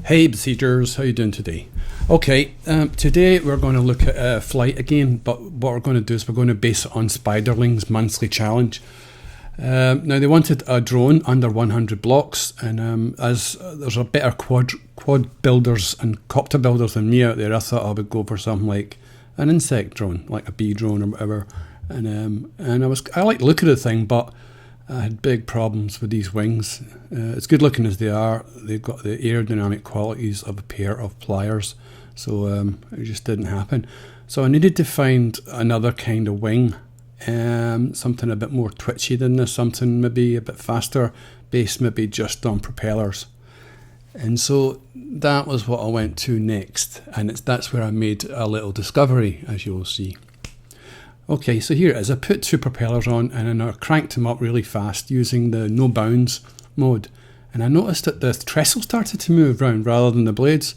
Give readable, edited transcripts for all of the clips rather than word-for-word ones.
Hey Besiegers, how you doing today? Okay, today we're going to look at flight again, but what we're going to do is we're going to base it on Spiderling's monthly challenge. Now they wanted a drone under 100 blocks, and as there's a better quad builders and copter builders than me out there, I thought I would go for something like an insect drone, like a bee drone or whatever. And I like the look of the thing, but I had big problems with these wings. As good looking as they are, they've got the aerodynamic qualities of a pair of pliers, so it just didn't happen. So I needed to find another kind of wing, something a bit more twitchy than this, something maybe a bit faster, based maybe just on propellers. And so that was what I went to next, and that's where I made a little discovery, as you will see. Okay, so here it is. I put two propellers on and then I cranked them up really fast using the no bounds mode. And I noticed that the trestle started to move around rather than the blades.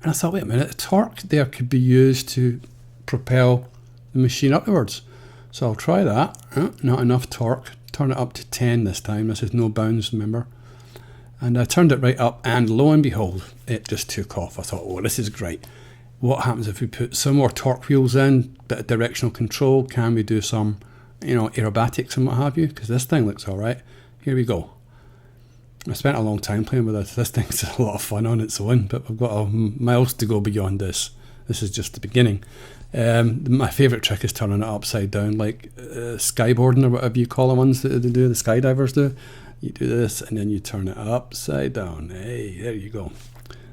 And I thought, wait a minute, the torque there could be used to propel the machine upwards. So I'll try that. Not enough torque. Turn it up to 10 this time. This is no bounds, remember. And I turned it right up and lo and behold, it just took off. I thought, oh, this is great. What happens if we put some more torque wheels in, bit of directional control? Can we do some, aerobatics and what have you? Because this thing looks all right. Here we go. I spent a long time playing with this. This thing's a lot of fun on its own, but we've got miles to go beyond this. This is just the beginning. My favourite trick is turning it upside down, like skyboarding or whatever you call the ones that they do, the skydivers do. You do this and then you turn it upside down. Hey, there you go.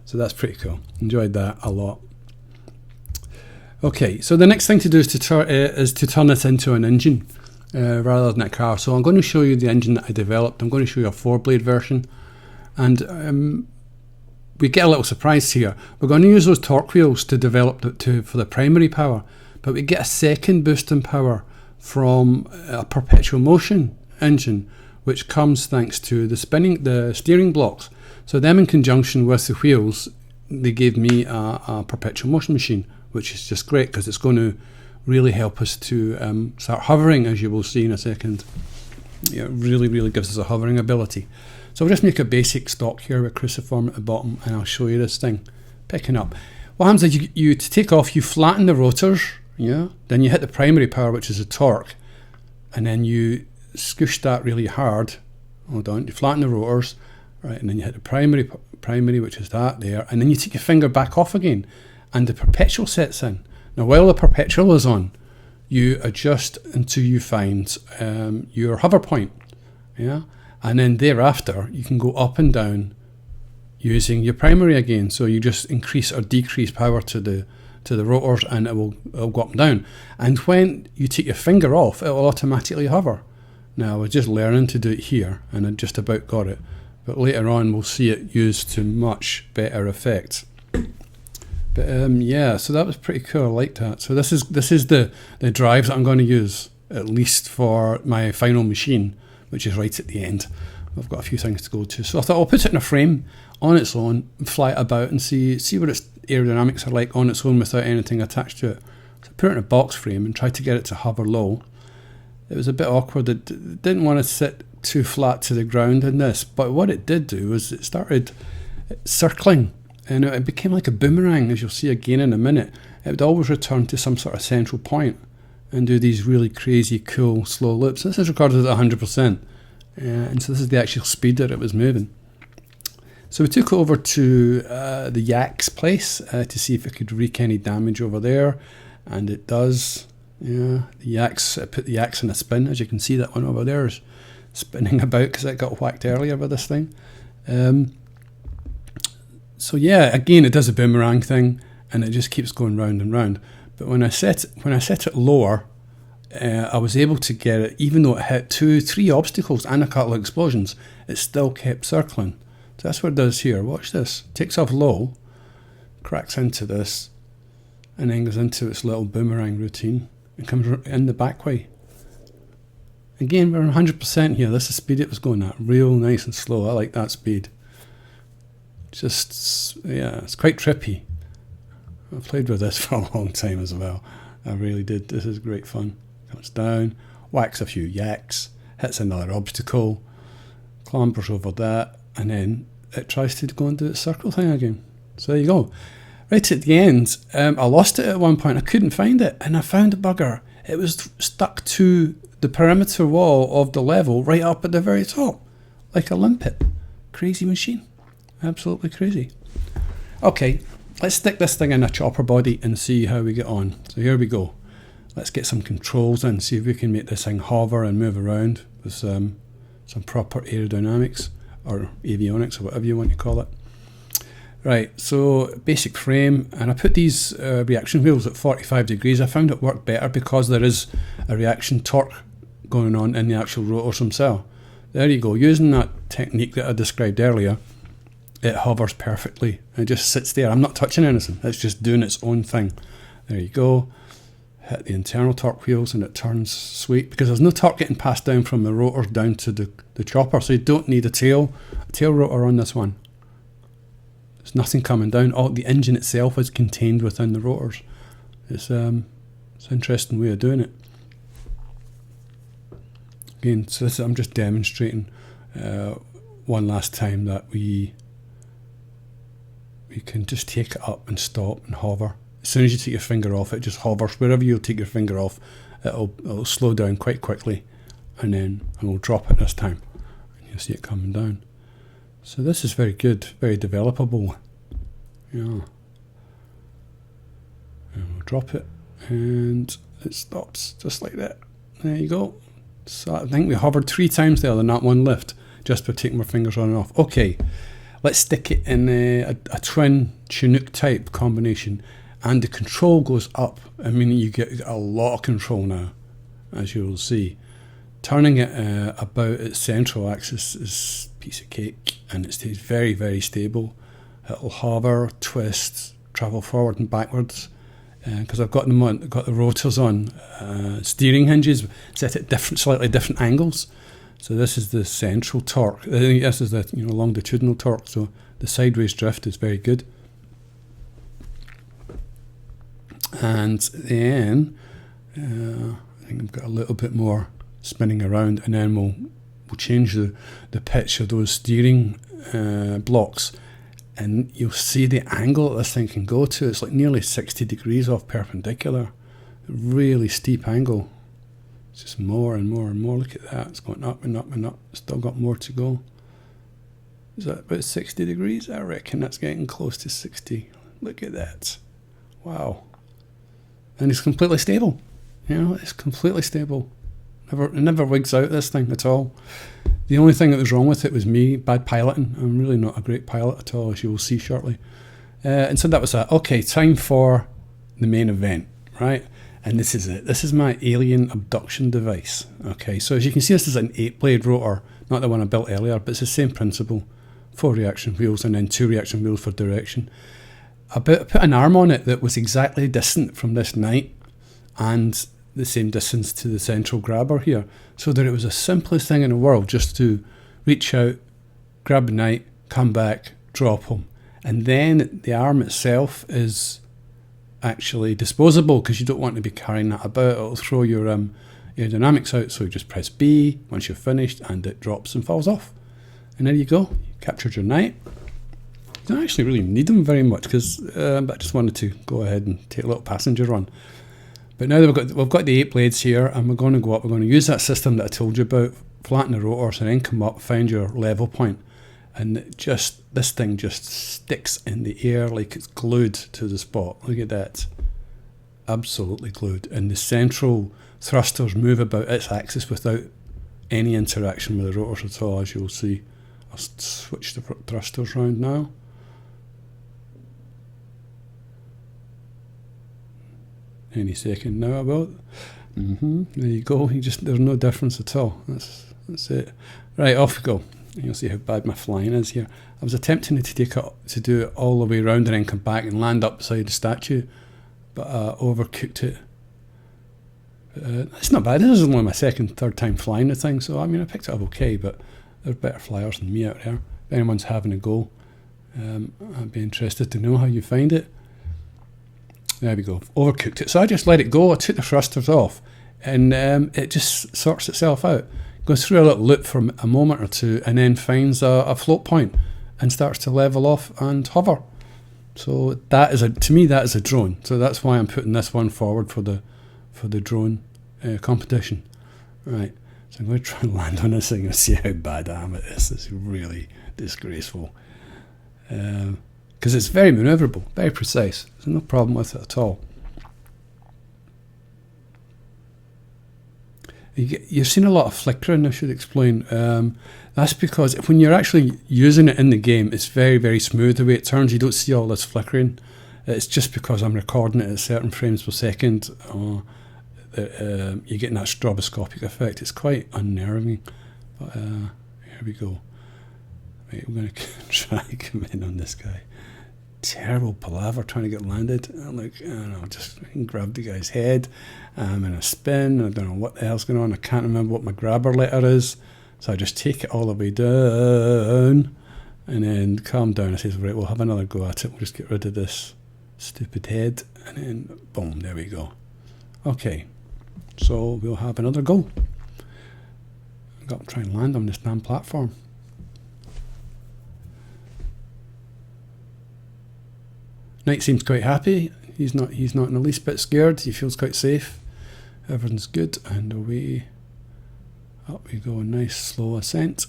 So that's pretty cool. Enjoyed that a lot. Okay, so the next thing to do is to turn this into an engine rather than a car. So I'm going to show you the engine that I developed. I'm going to show you a 4-blade version, and we get a little surprise here. We're going to use those torque wheels to develop for the primary power, but we get a second boost in power from a perpetual motion engine, which comes thanks to the steering blocks. So them in conjunction with the wheels, they gave me a perpetual motion machine, which is just great because it's going to really help us to start hovering, as you will see in a second. It really, really gives us a hovering ability. So I'll just make a basic stock here with cruciform at the bottom, and I'll show you this thing picking up. What happens is you to take off, you flatten the rotors, then you hit the primary power, which is the torque, and then you squish that really hard. Hold on, you flatten the rotors, right, and then you hit the primary, which is that there, and then you take your finger back off again, and the perpetual sets in. Now, while the perpetual is on, you adjust until you find your hover point, and then thereafter you can go up and down using your primary again. So you just increase or decrease power to the rotors, and it'll go up and down. And when you take your finger off, it will automatically hover. Now, I was just learning to do it here, and I just about got it. But later on, we'll see it used to much better effect. But so that was pretty cool. I liked that. So this is the drives that I'm going to use, at least for my final machine, which is right at the end. I've got a few things to go to. So I thought I'll put it in a frame on its own, and fly it about and see what its aerodynamics are like on its own without anything attached to it. So I put it in a box frame and tried to get it to hover low. It was a bit awkward. It didn't want to sit too flat to the ground in this, but what it did do was it started circling, and it became like a boomerang, as you'll see again in a minute. It would always return to some sort of central point and do these really crazy, cool, slow loops. This is recorded at 100%, and so this is the actual speed that it was moving. So we took it over to the yak's place to see if it could wreak any damage over there, and it does. The yaks, I put the yaks in a spin. As you can see, that one over there is spinning about because it got whacked earlier with this thing. So yeah, again, it does a boomerang thing, and it just keeps going round and round. But when I set it lower, I was able to get it, even though it hit 2-3 obstacles and a couple of explosions, it still kept circling. So that's what it does here. Watch this. It takes off low, cracks into this, and then goes into its little boomerang routine and comes in the back way. Again, we're 100% here. This is the speed it was going at. Real nice and slow. I like that speed. It's quite trippy. I've played with this for a long time as well. I really did. This is great fun. Comes down, whacks a few yaks, hits another obstacle, clambers over that, and then it tries to go and do its circle thing again. So there you go. Right at the end, I lost it at one point. I couldn't find it, and I found a bugger. It was stuck to the perimeter wall of the level right up at the very top, like a limpet. Crazy machine. Absolutely crazy. Okay, let's stick this thing in a chopper body and see how we get on. So here we go. Let's get some controls in, see if we can make this thing hover and move around with some proper aerodynamics or avionics or whatever you want to call it. Right, so basic frame, and I put these reaction wheels at 45 degrees. I found it worked better because there is a reaction torque going on in the actual rotors themselves. There you go, using that technique that I described earlier, it hovers perfectly. It just sits there. I'm not touching anything, it's just doing its own thing. There you go. Hit the internal torque wheels and it turns sweet because there's no torque getting passed down from the rotors down to the chopper, so you don't need a tail rotor on this one. There's nothing coming down. All the engine itself is contained within the rotors. It's an interesting way of doing it. Again, so this, I'm just demonstrating one last time that we can just take it up and stop and hover. As soon as you take your finger off, it just hovers. Wherever you take your finger off, it'll slow down quite quickly, and we'll drop it this time, and you'll see it coming down. So this is very good, very developable. Yeah. And we'll drop it, and it stops just like that. There you go. So I think we hovered 3 times there than that one lift, just by taking my fingers on and off. Okay, let's stick it in a twin Chinook type combination, and the control goes up. I mean, you get a lot of control now, as you will see. Turning it about its central axis is a piece of cake, and it stays very, very stable. It'll hover, twist, travel forward and backwards. Because I've got them on, got the rotors on steering hinges set at slightly different angles. So this is the central torque. This is the longitudinal torque. So the sideways drift is very good. And then I think I've got a little bit more spinning around, and then we'll change the pitch of those steering blocks, and you'll see the angle that this thing can go to. It's like nearly 60 degrees off perpendicular. Really steep angle. It's just more and more and more. Look at that. It's going up and up and up. Still got more to go. Is that about 60 degrees? I reckon that's getting close to 60. Look at that. Wow. And it's completely stable. It's completely stable. It never wigs out, this thing, at all. The only thing that was wrong with it was me, bad piloting. I'm really not a great pilot at all, as you will see shortly. And so that was that. Okay, time for the main event, right? And this is it. This is my alien abduction device. Okay, so as you can see, this is an 8-blade rotor, not the one I built earlier, but it's the same principle. 4 reaction wheels and then 2 reaction wheels for direction. I put an arm on it that was exactly distant from this knight and the same distance to the central grabber here, so that it was the simplest thing in the world just to reach out, grab the knight, come back, drop him. And then the arm itself is actually disposable because you don't want to be carrying that about. It'll throw your aerodynamics out, so you just press B once you're finished and it drops and falls off. And there you go, you captured your knight. You don't actually really need them very much because I just wanted to go ahead and take a little passenger run. But now that we've got the 8 blades here, and we're going to go up, we're going to use that system that I told you about, flatten the rotors and then come up, find your level point, and this thing just sticks in the air like it's glued to the spot. Look at that. Absolutely glued. And the central thrusters move about its axis without any interaction with the rotors at all, as you'll see. I'll switch the thrusters around now. Any second now, I will. There you go. There's no difference at all. That's it. Right, off we go. And you'll see how bad my flying is here. I was attempting to do it all the way around and then come back and land up beside the statue, but I overcooked it. It's not bad. This is only my third time flying the thing, so I mean I picked it up okay, but there's better flyers than me out there. If anyone's having a go, I'd be interested to know how you find it. There we go, overcooked it. So I just let it go, I took the thrusters off, and it just sorts itself out. Goes through a little loop for a moment or two, and then finds a float point, and starts to level off and hover. So that is to me that is a drone. So that's why I'm putting this one forward for the drone competition. Right. So I'm going to try and land on this thing and see how bad I am at this. It's really disgraceful. Because it's very manoeuvrable, very precise. There's no problem with it at all. You've seen a lot of flickering, I should explain. That's because when you're actually using it in the game, it's very, very smooth the way it turns. You don't see all this flickering. It's just because I'm recording it at certain frames per second. You're getting that stroboscopic effect. It's quite unnerving. But here we go. Right, we're going to try and come in on this guy. Terrible palaver trying to get landed. I'm like, I don't know, just grab the guy's head. I'm in a spin. I don't know what the hell's going on. I can't remember what my grabber letter is. So I just take it all the way down and then calm down. I says, right, we'll have another go at it. We'll just get rid of this stupid head. And then, boom, there we go. Okay, so we'll have another go. I've got to try and land on this damn platform. Knight seems quite happy. He's not in the least bit scared. He feels quite safe. Everything's good, and away up we go. A nice slow ascent.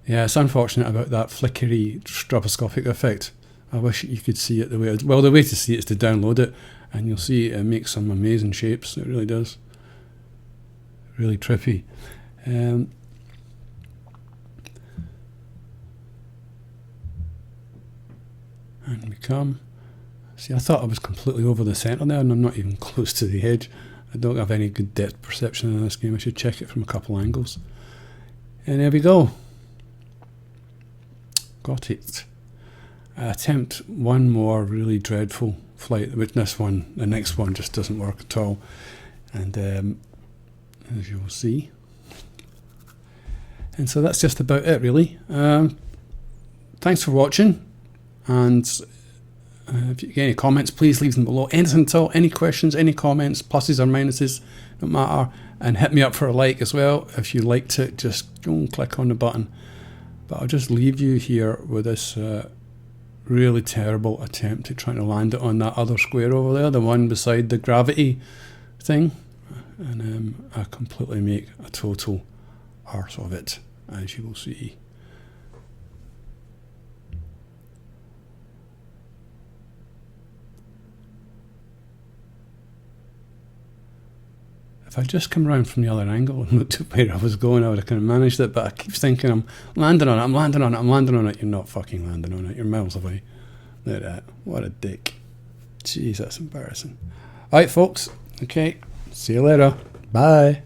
Yeah, it's unfortunate about that flickery stroboscopic effect. I wish you could see it the way. Well, the way to see it is to download it, and you'll see it makes some amazing shapes. It really does. Really trippy. And we come. See, I thought I was completely over the centre there, and I'm not even close to the edge. I don't have any good depth perception in this game. I should check it from a couple angles. And there we go. Got it. I attempt one more really dreadful flight, which the next one just doesn't work at all. And as you'll see. And so that's just about it, really. Thanks for watching. And if you get any comments, please leave them below. Anything at all, any questions, any comments, pluses or minuses, don't matter. And hit me up for a like as well. If you liked it, just go and click on the button. But I'll just leave you here with this really terrible attempt at trying to land it on that other square over there, the one beside the gravity thing. And I completely make a total arse of it, as you will see. If I just come around from the other angle and looked at where I was going, I would have kind of managed it, but I keep thinking I'm landing on it, I'm landing on it, I'm landing on it. You're not fucking landing on it, you're miles away. Look at that, what a dick. Jeez, that's embarrassing. Alright folks, okay, see you later, bye.